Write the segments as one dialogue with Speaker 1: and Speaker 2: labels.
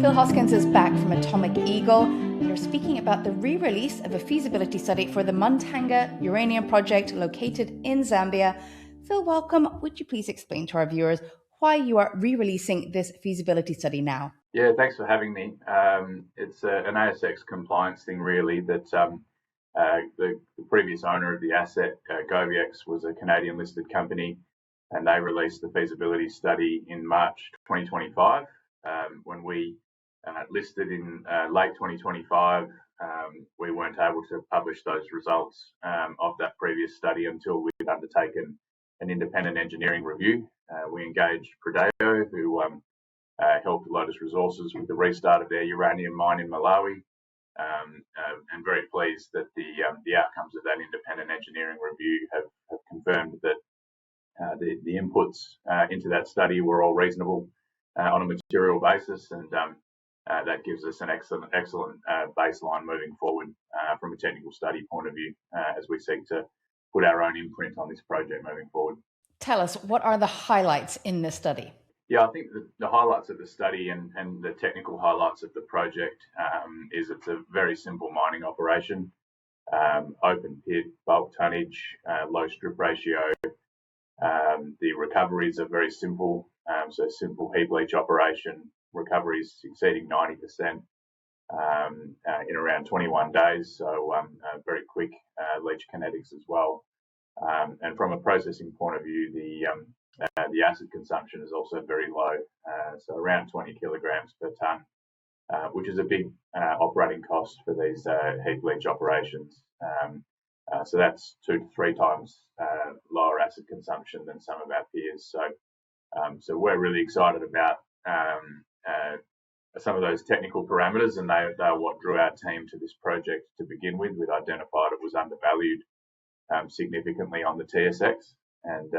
Speaker 1: Phil Hoskins is back from Atomic Eagle, and we're speaking about the re-release of a feasibility study for the Muntanga Uranium Project located in Zambia. Phil, welcome. Would you please explain to our viewers why you are re-releasing this feasibility study now?
Speaker 2: Yeah, thanks for having me. It's an ASX compliance thing, really, that the previous owner of the asset, GoviEx, was a Canadian-listed company, and they released the feasibility study in March 2025. When we listed in late 2025, we weren't able to publish those results of that previous study until we'd undertaken an independent engineering review. We engaged Prodeo, who helped Lotus Resources with the restart of their uranium mine in Malawi, and very pleased that the outcomes of that independent engineering review have confirmed that the inputs into that study were all reasonable on a material basis, and that gives us an excellent baseline moving forward from a technical study point of view as we seek to put our own imprint on this project moving forward.
Speaker 1: Tell us, what are the highlights in this study?
Speaker 2: Yeah, I think the highlights of the study and the technical highlights of the project is it's a very simple mining operation, open pit, bulk tonnage, low strip ratio. The recoveries are very simple, so simple heap leach operation, recoveries exceeding 90% in around 21 days, so very quick leach kinetics as well. And from a processing point of view, the acid consumption is also very low, so around 20 kilograms per tonne, which is a big operating cost for these heap leach operations. So that's 2 to 3 times lower acid consumption than some of our peers. So we're really excited about some of those technical parameters, and they are what drew our team to this project to begin with. We'd identified it was undervalued significantly on the TSX, and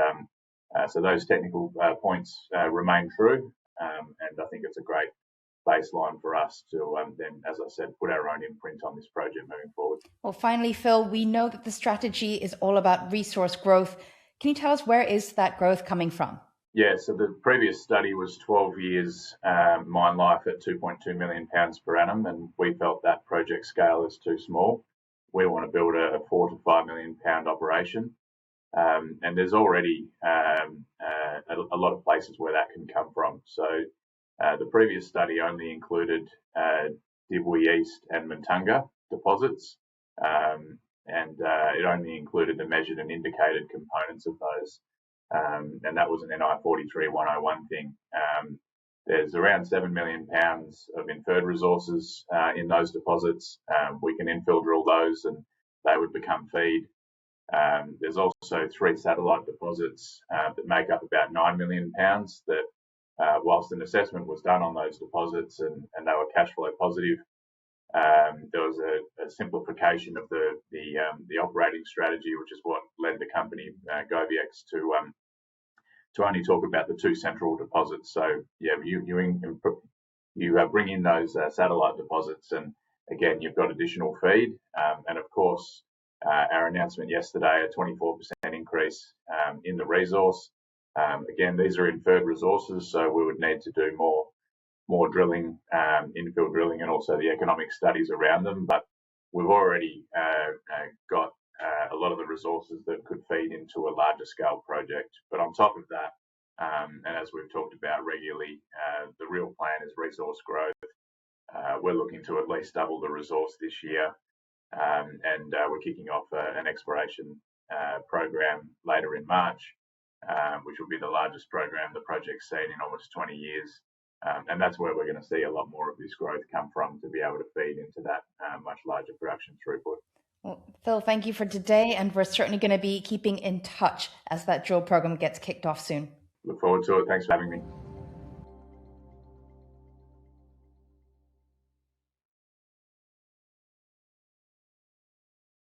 Speaker 2: so those technical points remain true, and I think it's a great baseline for us to then, as I said, put our own imprint on this project moving forward.
Speaker 1: Well, finally, Phil, we know that the strategy is all about resource growth. Can you tell us, where is that growth coming from?
Speaker 2: Yeah, so the previous study was 12 years mine life at 2.2 million pounds per annum, and we felt that project scale is too small. We want to build a 4 to 5 million pound operation, and there's already a lot of places where that can come from. So the previous study only included Dibwe East and Muntanga deposits, and it only included the measured and indicated components of those, and that was an NI 43-101 thing. There's around 7 million pounds of inferred resources in those deposits. We can infill drill those and they would become feed. There's also 3 satellite deposits that make up about 9 million pounds that, whilst an assessment was done on those deposits and they were cash flow positive, there was a simplification of the operating strategy, which is what led the company GoviEx to only talk about the 2 central deposits. So yeah, you bring in those satellite deposits, and again you've got additional feed, and of course our announcement yesterday, a 24% increase in the resource. Again, these are inferred resources, so we would need to do more drilling, infill drilling, and also the economic studies around them. But we've already got a lot of the resources that could feed into a larger scale project. But on top of that, and as we've talked about regularly, the real plan is resource growth. We're looking to at least double the resource this year, and we're kicking off an exploration program later in March, which will be the largest program the project's seen in almost 20 years. And that's where we're going to see a lot more of this growth come from to be able to feed into that much larger production throughput.
Speaker 1: Well, Phil, thank you for today, and we're certainly going to be keeping in touch as that drill program gets kicked off soon.
Speaker 2: Look forward to it. Thanks for having me.